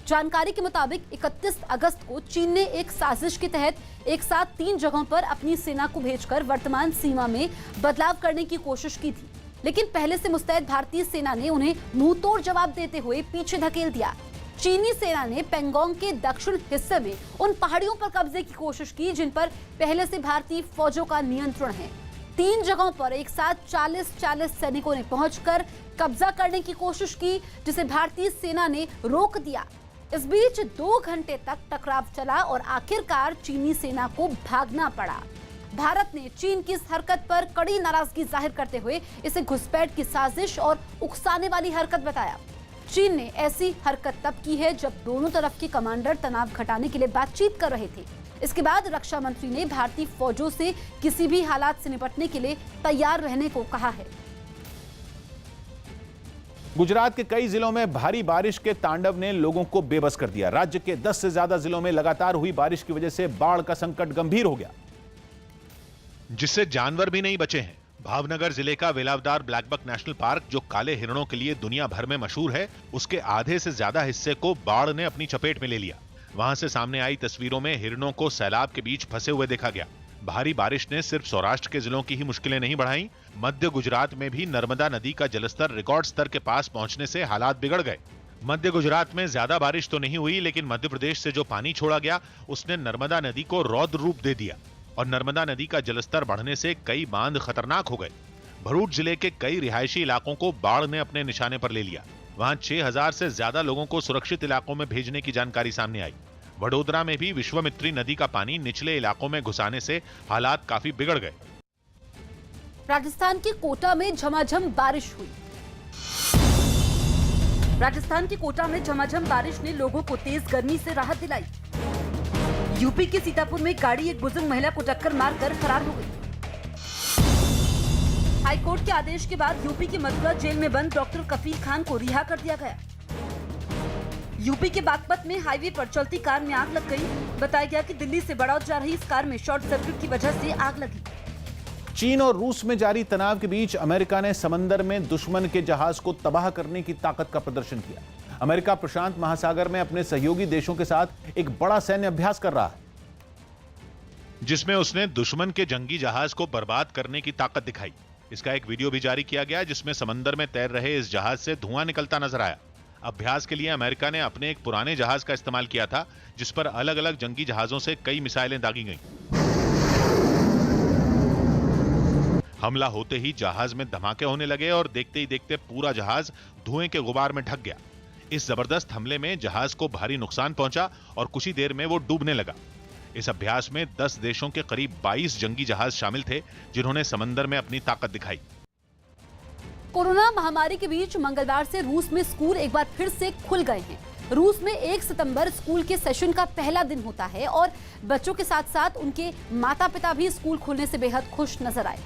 जानकारी के मुताबिक 31 अगस्त को चीन ने एक साजिश के तहत एक साथ 3 जगहों पर अपनी सेना को भेजकर वर्तमान सीमा में बदलाव करने की कोशिश की थी, लेकिन पहले से मुस्तैद भारतीय सेना ने उन्हें मुंहतोड़ जवाब देते हुए पीछे धकेल दिया। चीनी सेना ने पेंगोंग के दक्षिण हिस्से में उन पहाड़ियों पर कब्जे की कोशिश की जिन पर पहले से भारतीय फौजों का नियंत्रण है। 3 जगहों पर एक साथ 40 सैनिकों ने पहुंचकर कब्जा करने की कोशिश की, जिसे भारतीय सेना ने रोक दिया। इस बीच 2 घंटे तक टकराव चला और आखिरकार चीनी सेना को भागना पड़ा। भारत ने चीन की इस हरकत पर कड़ी नाराजगी जाहिर करते हुए इसे घुसपैठ की साजिश और उकसाने वाली हरकत बताया। चीन ने ऐसी हरकत तब की है जब दोनों तरफ के कमांडर तनाव घटाने के लिए बातचीत कर रहे थे। इसके बाद रक्षा मंत्री ने भारतीय फौजों से किसी भी हालात से निपटने के लिए तैयार रहने को कहा है। गुजरात के कई जिलों में भारी बारिश के तांडव ने लोगों को बेबस कर दिया। राज्य के 10 से ज्यादा जिलों में लगातार हुई बारिश की वजह से बाढ़ का संकट गंभीर हो गया, जिससे जानवर भी नहीं बचे हैं। भावनगर जिले का वेलावदार ब्लैकबक नेशनल पार्क, जो काले हिरणों के लिए दुनिया भर में मशहूर है, उसके आधे से ज्यादा हिस्से को बाढ़ ने अपनी चपेट में ले लिया। वहां से सामने आई तस्वीरों में हिरणों को सैलाब के बीच फंसे हुए देखा गया। भारी बारिश ने सिर्फ सौराष्ट्र के जिलों की ही मुश्किलें नहीं बढ़ाई, मध्य गुजरात में भी नर्मदा नदी का जलस्तर रिकॉर्ड स्तर के पास पहुंचने से हालात बिगड़ गए। मध्य गुजरात में ज्यादा बारिश तो नहीं हुई, लेकिन मध्य प्रदेश से जो पानी छोड़ा गया उसने नर्मदा नदी को रौद्र रूप दे दिया और नर्मदा नदी का जलस्तर बढ़ने से कई बांध खतरनाक हो गए। भरूच जिले के कई रिहायशी इलाकों को बाढ़ ने अपने निशाने पर ले लिया। वहां 6000 से ज्यादा लोगों को सुरक्षित इलाकों में भेजने की जानकारी सामने आई। वडोदरा में भी विश्वामित्री नदी का पानी निचले इलाकों में घुसाने से हालात काफी बिगड़ गए। राजस्थान के कोटा में झमाझम बारिश हुई। राजस्थान के कोटा में झमाझम बारिश ने लोगों को तेज गर्मी से राहत दिलाई। यूपी के सीतापुर में गाड़ी एक बुजुर्ग महिला को टक्कर मारकर फरार हो गई। हाईकोर्ट के आदेश के बाद यूपी के मथुरा जेल में बंद डॉक्टर कफील खान को रिहा कर दिया गया। यूपी के बागपत में हाईवे पर चलती कार में आग लग गई। बताया गया कि दिल्ली से बड़ौद जा रही इस कार में शॉर्ट सर्किट की वजह से आग लगी। चीन और रूस में जारी तनाव के बीच अमेरिका ने समंदर में दुश्मन के जहाज को तबाह करने की ताकत का प्रदर्शन किया। अमेरिका प्रशांत महासागर में अपने सहयोगी देशों के साथ एक बड़ा सैन्य अभ्यास कर रहा है, जिसमें उसने दुश्मन के जंगी जहाज को बर्बाद करने की ताकत दिखाई। इसका एक वीडियो भी जारी किया गया जिसमें समंदर में तैर रहे इस जहाज से धुआं निकलता नजर आया। अभ्यास के लिए अमेरिका ने अपने एक पुराने जहाज का इस्तेमाल किया था जिस पर अलग अलग जंगी जहाजों से कई मिसाइलें दागी गईं। हमला होते ही जहाज में धमाके होने लगे और देखते ही देखते पूरा जहाज धुएं के गुबार में ढक गया। इस जबरदस्त हमले में जहाज को भारी नुकसान पहुंचा और कुछ ही देर में वो डूबने लगा। इस अभ्यास में 10 देशों के करीब 22 जंगी जहाज शामिल थे जिन्होंने समंदर में अपनी ताकत दिखाई। कोरोना महामारी के बीच मंगलवार से रूस में स्कूल एक बार फिर से खुल गए हैं। रूस में 1 सितंबर स्कूल के सेशन का पहला दिन होता है और बच्चों के साथ साथ उनके माता पिता भी स्कूल खुलने से बेहद खुश नजर आए।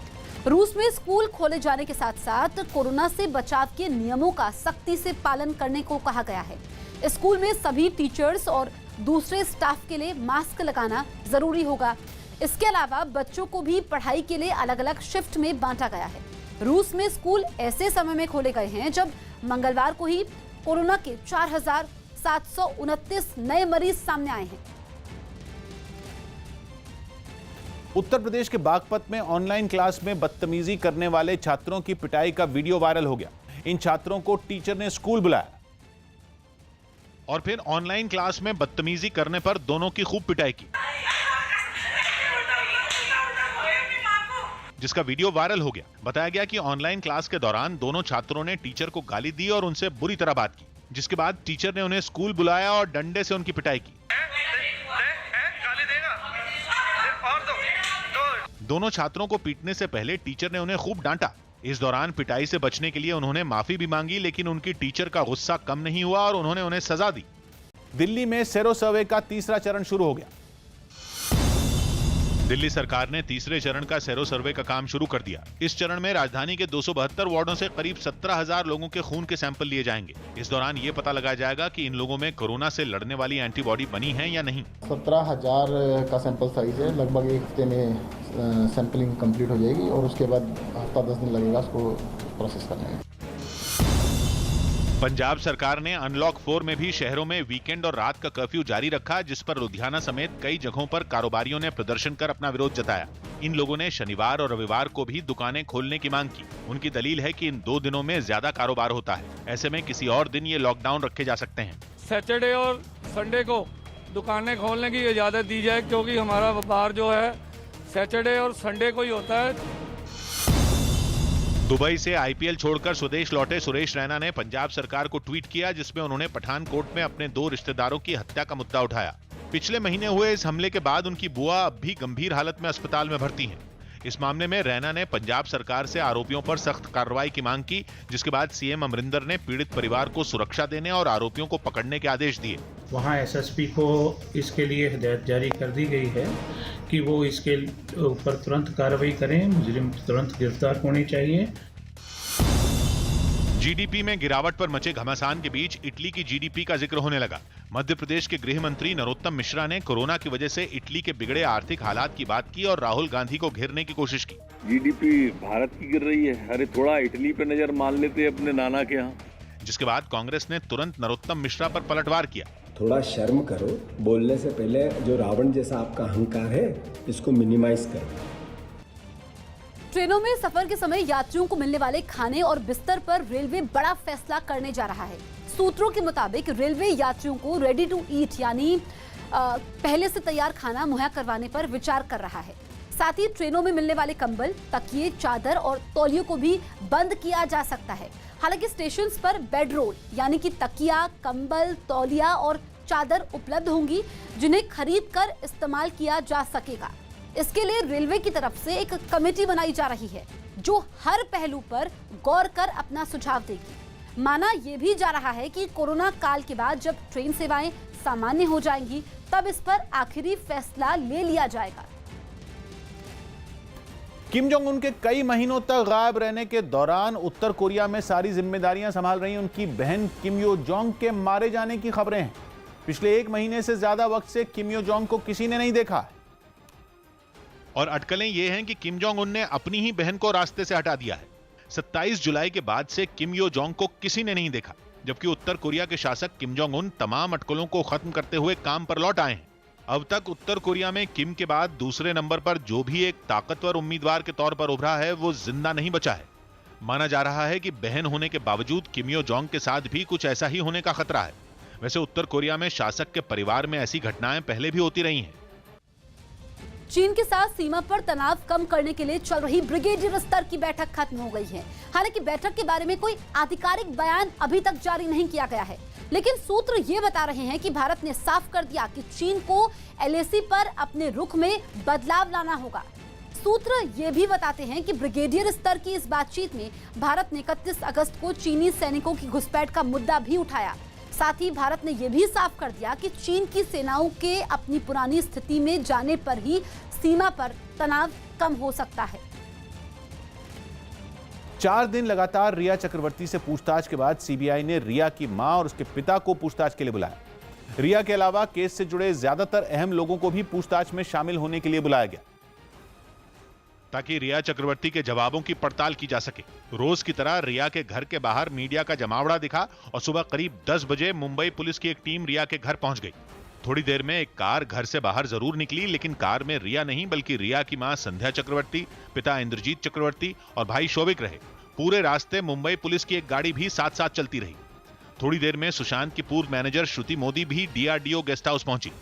रूस में स्कूल खोले जाने के साथ साथ कोरोना से बचाव के नियमों का सख्ती से पालन करने को कहा गया है। स्कूल में सभी टीचर्स और दूसरे स्टाफ के लिए मास्क लगाना जरूरी होगा। इसके अलावा बच्चों को भी पढ़ाई के लिए अलग अलग शिफ्ट में बांटा गया है। रूस में स्कूल ऐसे समय में खोले गए हैं जब मंगलवार को ही कोरोना के 4729 नए मरीज सामने आए हैं। उत्तर प्रदेश के बागपत में ऑनलाइन क्लास में बदतमीजी करने वाले छात्रों की पिटाई का वीडियो वायरल हो गया। इन छात्रों को टीचर ने स्कूल बुलाया और फिर ऑनलाइन क्लास में बदतमीजी करने पर दोनों की खूब पिटाई की, जिसका वीडियो वायरल हो गया। बताया गया कि ऑनलाइन क्लास के दौरान दोनों छात्रों ने टीचर को गाली दी और उनसे बुरी तरह बात की, जिसके बाद टीचर ने उन्हें स्कूल बुलाया और डंडे से उनकी पिटाई की। दोनों छात्रों को पीटने से पहले टीचर ने उन्हें खूब डांटा। इस दौरान पिटाई से बचने के लिए उन्होंने माफी भी मांगी, लेकिन उनकी टीचर का गुस्सा कम नहीं हुआ और उन्होंने उन्हें सजा दी। दिल्ली में सेरो सर्वे का तीसरा चरण शुरू हो गया। दिल्ली सरकार ने तीसरे चरण का सेरो सर्वे का काम शुरू कर दिया। इस चरण में राजधानी के 272 वार्डों से करीब 17,000 लोगों के खून के सैंपल लिए जाएंगे। इस दौरान ये पता लगाया जाएगा कि इन लोगों में कोरोना से लड़ने वाली एंटीबॉडी बनी है या नहीं। 17,000 का सैंपल साइज है। लगभग एक हफ्ते में सैंपलिंग कंप्लीट हो जाएगी और उसके बाद हफ्ता 10 दिन लगेगा उसको प्रोसेस करने में। पंजाब सरकार ने अनलॉक 4 में भी शहरों में वीकेंड और रात का कर्फ्यू जारी रखा, जिस पर लुधियाना समेत कई जगहों पर कारोबारियों ने प्रदर्शन कर अपना विरोध जताया। इन लोगों ने शनिवार और रविवार को भी दुकानें खोलने की मांग की। उनकी दलील है कि इन 2 दिनों में ज्यादा कारोबार होता है, ऐसे में किसी और दिन ये लॉकडाउन रखे जा सकते हैं। सैटरडे और संडे को दुकानें खोलने की इजाजत दी जाए, क्योंकि हमारा व्यापार जो है सैटरडे और संडे को ही होता है। दुबई से आईपीएल छोड़कर स्वदेश लौटे सुरेश रैना ने पंजाब सरकार को ट्वीट किया, जिसमें उन्होंने पठानकोट में अपने 2 रिश्तेदारों की हत्या का मुद्दा उठाया। पिछले महीने हुए इस हमले के बाद उनकी बुआ अब भी गंभीर हालत में अस्पताल में भर्ती हैं। इस मामले में रैना ने पंजाब सरकार से आरोपियों पर सख्त कार्रवाई की मांग की, जिसके बाद सीएम अमरिंदर ने पीड़ित परिवार को सुरक्षा देने और आरोपियों को पकड़ने के आदेश दिए। वहां एसएसपी को इसके लिए हिदायत जारी कर दी गई है कि वो इसके ऊपर तुरंत कार्रवाई करें, मुजरिम तुरंत गिरफ्तार होने चाहिए। जीडीपी में गिरावट पर मचे घमासान के बीच इटली की जीडीपी का जिक्र होने लगा। मध्य प्रदेश के गृह मंत्री नरोत्तम मिश्रा ने कोरोना की वजह से इटली के बिगड़े आर्थिक हालात की बात की और राहुल गांधी को घेरने की कोशिश की। जीडीपी भारत की गिर रही है, अरे थोड़ा इटली पे नजर मान लेते अपने नाना के यहाँ। जिसके बाद कांग्रेस ने तुरंत नरोत्तम मिश्रा पर पलटवार किया। थोड़ा शर्म करो, बोलने से पहले जो रावण जैसा आपका अहंकार है इसको मिनिमाइज करो। ट्रेनों में सफर के समय यात्रियों को मिलने वाले खाने और बिस्तर पर रेलवे बड़ा फैसला करने जा रहा है। सूत्रों के मुताबिक रेलवे यात्रियों को रेडी टू ईट यानी पहले से तैयार खाना मुहैया करवाने पर विचार कर रहा है। साथ ही ट्रेनों में मिलने वाले कंबल, तकिए, चादर और तौलियों को भी बंद किया जा सकता है। हालांकि स्टेशन पर बेड रोल यानी कि तकिया, कंबल, तौलिया और चादर उपलब्ध होंगी जिन्हें खरीद कर इस्तेमाल किया जा सकेगा। इसके लिए रेलवे की तरफ से एक कमेटी बनाई जा रही है जो हर पहलू पर गौर कर अपना सुझाव देगी। माना यह भी जा रहा है कि कोरोना काल के बाद जब ट्रेन सेवाएं सामान्य हो जाएंगी तब इस पर आखिरी फैसला ले लिया जाएगा। किम जोंग उन के कई महीनों तक गायब रहने के दौरान उत्तर कोरिया में सारी जिम्मेदारियां संभाल रही उनकी बहन किम यो जोंग के मारे जाने की खबरें हैं। पिछले 1 महीने से ज्यादा वक्त से किम यो जोंग को किसी ने नहीं देखा और अटकलें ये हैं कि किम जोंग उन ने अपनी ही बहन को रास्ते से हटा दिया है। 27 जुलाई के बाद से किम यो जोंग को किसी ने नहीं देखा, जबकि उत्तर कोरिया के शासक किम जोंग उन तमाम अटकलों को खत्म करते हुए काम पर लौट आए हैं। अब तक उत्तर कोरिया में किम के बाद दूसरे नंबर पर जो भी एक ताकतवर उम्मीदवार के तौर पर उभरा है वो जिंदा नहीं बचा है। माना जा रहा है कि बहन होने के बावजूद किम यो जोंग के साथ भी कुछ ऐसा ही होने का खतरा है। वैसे उत्तर कोरिया में शासक के परिवार में ऐसी घटनाएं पहले भी होती रही हैं। चीन के साथ सीमा पर तनाव कम करने के लिए चल रही ब्रिगेडियर स्तर की बैठक खत्म हो गई है। हालांकि बैठक के बारे में कोई आधिकारिक बयान अभी तक जारी नहीं किया गया है, लेकिन सूत्र ये बता रहे हैं कि भारत ने साफ कर दिया कि चीन को LAC पर अपने रुख में बदलाव लाना होगा। सूत्र ये भी बताते हैं कि ब्रिगेडियर स्तर की इस बातचीत में भारत ने 31 अगस्त को चीनी सैनिकों की घुसपैठ का मुद्दा भी उठाया। साथ ही भारत ने यह भी साफ कर दिया कि चीन की सेनाओं के अपनी पुरानी स्थिति में जाने पर ही सीमा पर तनाव कम हो सकता है। 4 दिन लगातार रिया चक्रवर्ती से पूछताछ के बाद CBI ने रिया की मां और उसके पिता को पूछताछ के लिए बुलाया। रिया के अलावा केस से जुड़े ज्यादातर अहम लोगों को भी पूछताछ में शामिल होने के लिए बुलाया गया ताकि रिया चक्रवर्ती के जवाबों की पड़ताल की जा सके। रोज की तरह रिया के घर के बाहर मीडिया का जमावड़ा दिखा और सुबह करीब 10 बजे मुंबई पुलिस की एक टीम रिया के घर पहुंच गई। थोड़ी देर में एक कार घर से बाहर जरूर निकली, लेकिन कार में रिया नहीं बल्कि रिया की मां संध्या चक्रवर्ती, पिता इंद्रजीत चक्रवर्ती और भाई शोभिक रहे। पूरे रास्ते मुंबई पुलिस की एक गाड़ी भी साथ साथ चलती रही। थोड़ी देर में सुशांत की पूर्व मैनेजर श्रुति मोदी भी DRDO गेस्ट हाउस पहुंची।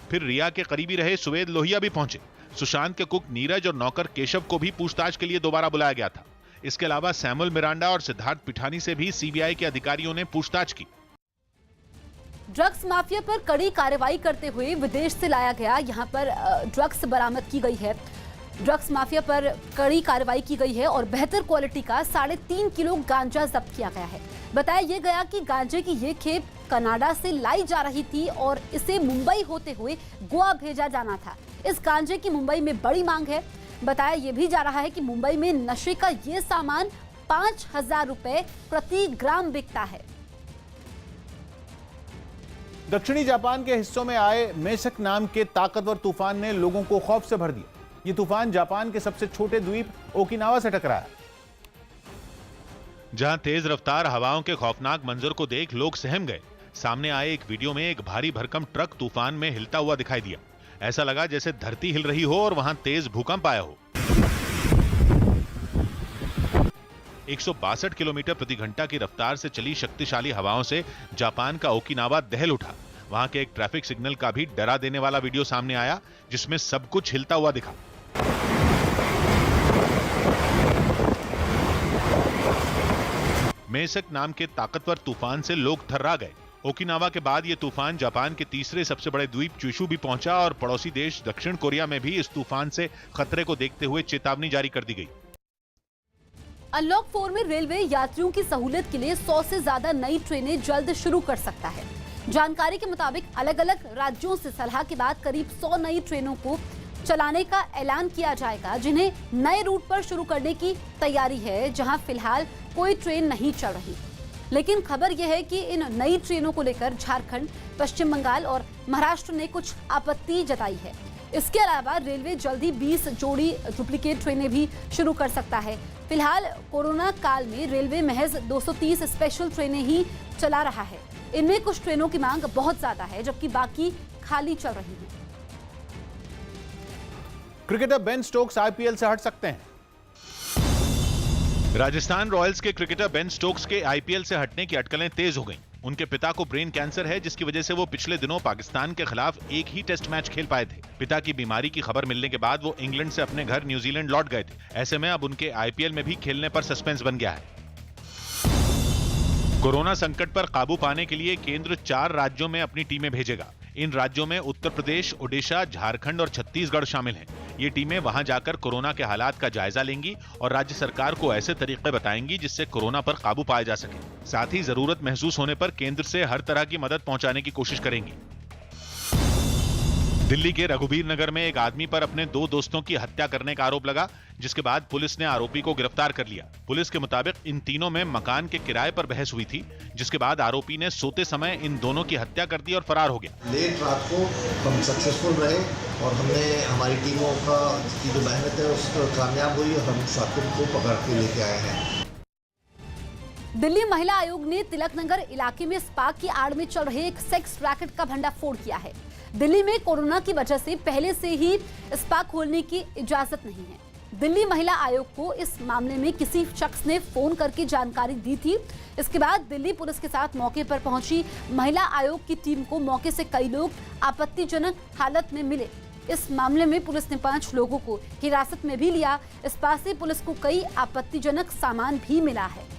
फिर रिया के करीबी रहे सुवेद लोहिया भी पहुंचे। सुशांत के कुक नीरज और नौकर केशव को भी पूछताछ के लिए दोबारा बुलाया गया था। इसके अलावा सैमुअल मिरांडा और सिद्धार्थ पिठानी से भी CBI के अधिकारियों ने पूछताछ की। ड्रग्स माफिया पर कड़ी कार्रवाई करते हुए विदेश से लाया गया यहां पर ड्रग्स बरामद की गई है। ड्रग्स माफिया पर कड़ी कार्रवाई की गई है और बेहतर क्वालिटी का 3.5 किलो गांजा जब्त किया गया है। बताया यह गया कि गांजे की ये खेप कनाडा से लाई जा रही थी और इसे मुंबई होते हुए गोवा भेजा जाना था। इस गांजे की मुंबई में बड़ी मांग है। बताया यह भी जा रहा है कि मुंबई में नशे का ये सामान 5,000 रुपए प्रति ग्राम बिकता है। दक्षिणी जापान के हिस्सों में आए मेसक नाम के ताकतवर तूफान ने लोगों को खौफ से भर दिया। ये तूफान जापान के सबसे छोटे द्वीप ओकिनावा से टकराया। जहां तेज रफ्तार हवाओं के खौफनाक मंजर को देख लोग सहम गए। सामने आए एक वीडियो में एक भारी भरकम ट्रक तूफान में हिलता हुआ दिखाई दिया। ऐसा लगा जैसे धरती हिल रही हो और वहां तेज भूकंप आया हो। 162 किलोमीटर प्रति घंटा की रफ्तार से चली शक्तिशाली हवाओं से जापान का ओकिनावा दहल उठा। वहां के एक ट्रैफिक सिग्नल का भी डरा देने वाला वीडियो सामने आया जिसमें सब कुछ हिलता हुआ दिखा। मेसक नाम के ताकतवर तूफान से लोग थर्रा गए। ओकिनावा के बाद यह तूफान जापान के तीसरे सबसे बड़े द्वीप चुशु भी पहुंचा और पड़ोसी देश दक्षिण कोरिया में भी इस तूफान से खतरे को देखते हुए चेतावनी जारी कर दी गई। अनलॉक 4 में रेलवे यात्रियों की सहूलियत के लिए 100 से ज्यादा नई ट्रेनें जल्द शुरू कर सकता है। जानकारी के मुताबिक अलग अलग राज्यों से सलाह के बाद करीब 100 नई ट्रेनों को चलाने का ऐलान किया जाएगा, जिन्हें नए रूट पर शुरू करने की तैयारी है, जहां फिलहाल कोई ट्रेन नहीं चल रही। लेकिन खबर यह है कि इन नई ट्रेनों को लेकर झारखंड, पश्चिम बंगाल और महाराष्ट्र ने कुछ आपत्ति जताई है। इसके अलावा रेलवे जल्दी 20 जोड़ी डुप्लीकेट ट्रेनें भी शुरू कर सकता है। फिलहाल कोरोना काल में रेलवे महज 230 स्पेशल ट्रेनें ही चला रहा है। इनमें कुछ ट्रेनों की मांग बहुत ज्यादा है जबकि बाकी खाली चल रही हैं। क्रिकेटर बेन स्टोक्स आईपीएल से हट सकते हैं। राजस्थान रॉयल्स के क्रिकेटर बेन स्टोक्स के आईपीएल से हटने की अटकलें तेज हो गईं। उनके पिता को ब्रेन कैंसर है, जिसकी वजह से वो पिछले दिनों पाकिस्तान के खिलाफ एक ही टेस्ट मैच खेल पाए थे। पिता की बीमारी की खबर मिलने के बाद वो इंग्लैंड से अपने घर न्यूजीलैंड लौट गए थे। ऐसे में अब उनके आईपीएल में भी खेलने पर सस्पेंस बन गया है। कोरोना संकट पर काबू पाने के लिए केंद्र 4 राज्यों में अपनी टीमें भेजेगा। इन राज्यों में उत्तर प्रदेश, ओडिशा, झारखंड और छत्तीसगढ़ शामिल हैं। ये टीमें वहां जाकर कोरोना के हालात का जायजा लेंगी और राज्य सरकार को ऐसे तरीके बताएंगी जिससे कोरोना पर काबू पाया जा सके। साथ ही जरूरत महसूस होने पर केंद्र से हर तरह की मदद पहुंचाने की कोशिश करेंगी। दिल्ली के रघुबीर नगर में एक आदमी पर अपने 2 दोस्तों की हत्या करने का आरोप लगा, जिसके बाद पुलिस ने आरोपी को गिरफ्तार कर लिया। पुलिस के मुताबिक इन तीनों में मकान के किराए पर बहस हुई थी, जिसके बाद आरोपी ने सोते समय इन दोनों की हत्या कर दी और फरार हो गया। लेट रात को हम सक्सेसफुल रहे और हमने हमारी टीमों का की जो मेहनत है उसको कामयाब हुई और हम साथी को पकड़ के लेके आए हैं। दिल्ली महिला आयोग ने तिलक नगर इलाके में स्पा की आड़ में चल रहे एक सेक्स रैकेट का भंडाफोड़ किया है। दिल्ली में कोरोना की वजह से पहले से ही स्पा खोलने की इजाजत नहीं है। दिल्ली महिला आयोग को इस मामले में किसी शख्स ने फोन करके जानकारी दी थी। इसके बाद दिल्ली पुलिस के साथ मौके पर पहुंची महिला आयोग की टीम को मौके से कई लोग आपत्तिजनक हालत में मिले। इस मामले में पुलिस ने 5 लोगों को हिरासत में भी लिया। स्पा से पुलिस को कई आपत्तिजनक सामान भी मिला है।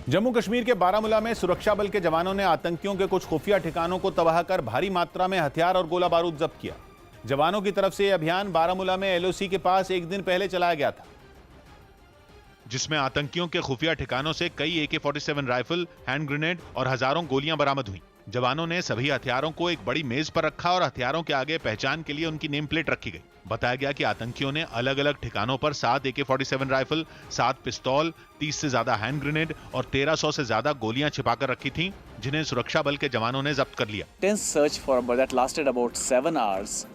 जम्मू कश्मीर के बारामूला में सुरक्षा बल के जवानों ने आतंकियों के कुछ खुफिया ठिकानों को तबाह कर भारी मात्रा में हथियार और गोला बारूद जब्त किया। जवानों की तरफ से यह अभियान बारामूला में एलओसी के पास एक दिन पहले चलाया गया था, जिसमें आतंकियों के खुफिया ठिकानों से कई AK-47 राइफल, हैंड ग्रेनेड और हजारों गोलियां बरामद हुई। जवानों ने सभी हथियारों को एक बड़ी मेज पर रखा और हथियारों के आगे पहचान के लिए उनकी नेम प्लेट रखी गई। बताया गया कि आतंकियों ने अलग अलग ठिकानों पर 7 AK-47 राइफल, 7 पिस्तौल, 30 से ज्यादा हैंड ग्रेनेड और 1300 से ज्यादा गोलियां छिपाकर रखी थीं, जिन्हें सुरक्षा बल के जवानों ने जब्त कर लिया। Intense search that lasted about 7 hours.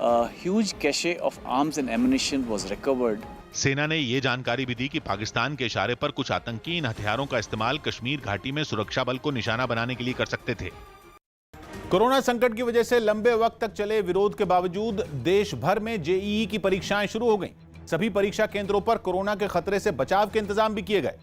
A huge cache of arms and ammunition was recovered. सेना ने ये जानकारी भी दी कि पाकिस्तान के इशारे पर कुछ आतंकी इन हथियारों का इस्तेमाल कश्मीर घाटी में सुरक्षा बल को निशाना बनाने के लिए कर सकते थे। कोरोना संकट की वजह से लंबे वक्त तक चले विरोध के बावजूद देश भर में जेईई की परीक्षाएं शुरू हो गईं। सभी परीक्षा केंद्रों पर कोरोना के खतरे से बचाव के इंतजाम भी किए गए,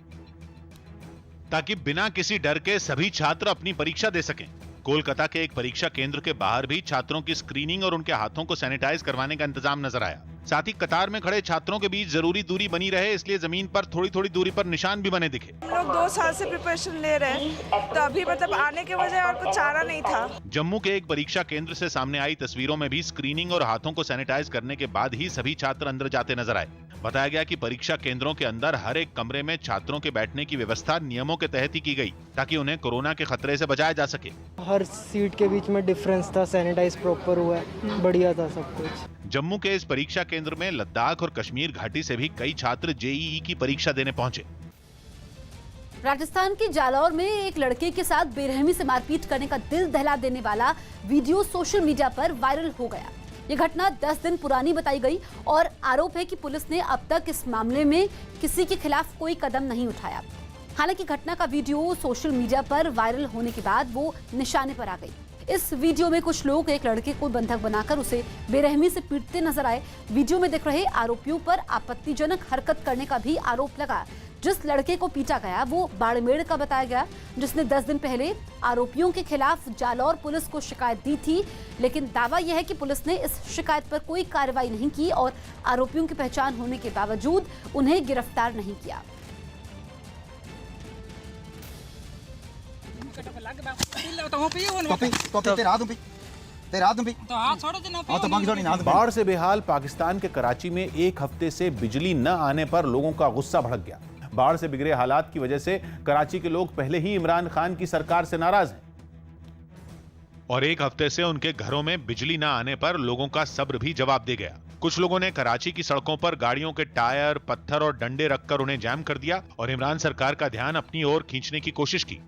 ताकि बिना किसी डर के सभी छात्र अपनी परीक्षा दे सकें। कोलकाता के एक परीक्षा केंद्र के बाहर भी छात्रों की स्क्रीनिंग और उनके हाथों को सैनिटाइज करवाने का इंतजाम नजर आया। साथ ही कतार में खड़े छात्रों के बीच जरूरी दूरी बनी रहे, इसलिए जमीन पर थोड़ी थोड़ी दूरी पर निशान भी बने दिखे। हम लोग 2 साल से प्रिपरेशन ले रहे हैं, तो अभी आने के वजह और कुछ चारा नहीं था। जम्मू के एक परीक्षा केंद्र से सामने आई तस्वीरों में भी स्क्रीनिंग और हाथों को सैनिटाइज करने के बाद ही सभी छात्र अंदर जाते नजर आए। बताया गया कि परीक्षा केंद्रों के अंदर हर एक कमरे में छात्रों के बैठने की व्यवस्था नियमों के तहत ही की गई, ताकि उन्हें कोरोना के खतरे से बचाया जा सके। हर सीट के बीच में डिफरेंस था, सैनिटाइज प्रॉपर हुआ है, बढ़िया था सब कुछ। जम्मू के इस परीक्षा केंद्र में लद्दाख और कश्मीर घाटी से भी कई छात्र जेईई की परीक्षा देने पहुंचे। राजस्थान के जालौर में एक लड़के के साथ बेरहमी से मारपीट करने का दिल दहला देने वाला वीडियो सोशल मीडिया पर वायरल हो गया। ये घटना 10 दिन पुरानी बताई गई और आरोप है कि पुलिस ने अब तक इस मामले में किसी के खिलाफ कोई कदम नहीं उठाया। हालांकि घटना का वीडियो सोशल मीडिया पर वायरल होने के बाद वो निशाने पर आ गई। इस वीडियो में कुछ लोग एक लड़के को बंधक बनाकर उसे बेरहमी से पीटते नजर आए। वीडियो में दिख रहे आरोपियों पर आपत्तिजनक हरकत करने का भी आरोप लगा। जिस लड़के को पीटा गया वो बाड़मेर का बताया गया, जिसने 10 दिन पहले आरोपियों के खिलाफ जालौर पुलिस को शिकायत दी थी। लेकिन दावा यह है कि पुलिस ने इस शिकायत पर कोई कार्रवाई नहीं की और आरोपियों की पहचान होने के बावजूद उन्हें गिरफ्तार नहीं किया। बाढ़ से बेहाल पाकिस्तान के कराची में एक हफ्ते से बिजली न आने पर लोगों का गुस्सा भड़क गया। बाढ़ से बिगड़े हालात की वजह से कराची के लोग पहले ही इमरान खान की सरकार से नाराज हैं और एक हफ्ते से उनके घरों में बिजली न आने पर लोगों का सब्र भी जवाब दे गया। कुछ लोगों ने कराची की सड़कों पर गाड़ियों के टायर, पत्थर और डंडे रखकर उन्हें जैम कर दिया और इमरान सरकार का ध्यान अपनी ओर खींचने की कोशिश की।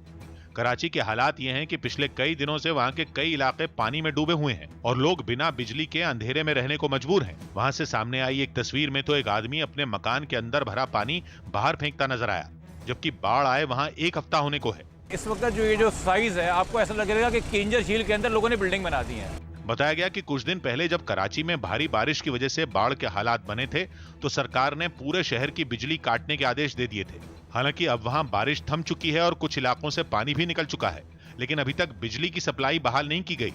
कराची के हालात ये हैं कि पिछले कई दिनों से वहां के कई इलाके पानी में डूबे हुए हैं और लोग बिना बिजली के अंधेरे में रहने को मजबूर हैं। वहां से सामने आई एक तस्वीर में तो एक आदमी अपने मकान के अंदर भरा पानी बाहर फेंकता नजर आया, जबकि बाढ़ आए वहां एक हफ्ता होने को है। इस वक्त जो ये जो साइज है, आपको ऐसा लगेगा कि केंजर झील के अंदर लोगों ने बिल्डिंग बना दी है। बताया गया कि कुछ दिन पहले जब कराची में भारी बारिश की वजह से बाढ़ के हालात बने थे तो सरकार ने पूरे शहर की बिजली काटने के आदेश दे दिए थे। हालांकि अब वहां बारिश थम चुकी है और कुछ इलाकों से पानी भी निकल चुका है, लेकिन अभी तक बिजली की सप्लाई बहाल नहीं की गई।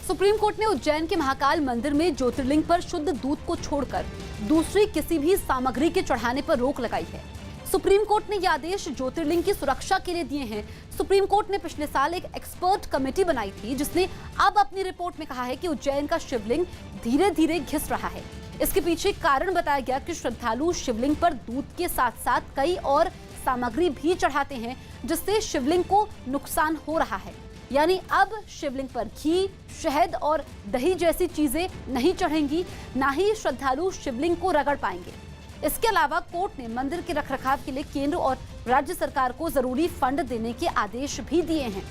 सुप्रीम कोर्ट ने उज्जैन के महाकाल मंदिर में ज्योतिर्लिंग पर शुद्ध दूध को छोड़कर दूसरी किसी भी सामग्री के चढ़ाने पर रोक लगाई है। सुप्रीम कोर्ट ने यह आदेश ज्योतिर्लिंग की सुरक्षा के लिए दिए हैं। सुप्रीम कोर्ट ने पिछले साल एक एक्सपर्ट कमेटी बनाई थी जिसने अब अपनी रिपोर्ट में कहा है कि उज्जैन का शिवलिंग धीरे धीरे घिस रहा है। इसके पीछे कारण बताया गया कि श्रद्धालु शिवलिंग पर दूध के साथ साथ कई और सामग्री भी चढ़ाते हैं जिससे शिवलिंग को नुकसान हो रहा है। यानी अब शिवलिंग पर घी, शहद और दही जैसी चीजें नहीं चढ़ेंगी, ना ही श्रद्धालु शिवलिंग को रगड़ पाएंगे। इसके अलावा कोर्ट ने मंदिर के रखरखाव के लिए केंद्र और राज्य सरकार को जरूरी फंड देने के आदेश भी दिए हैं।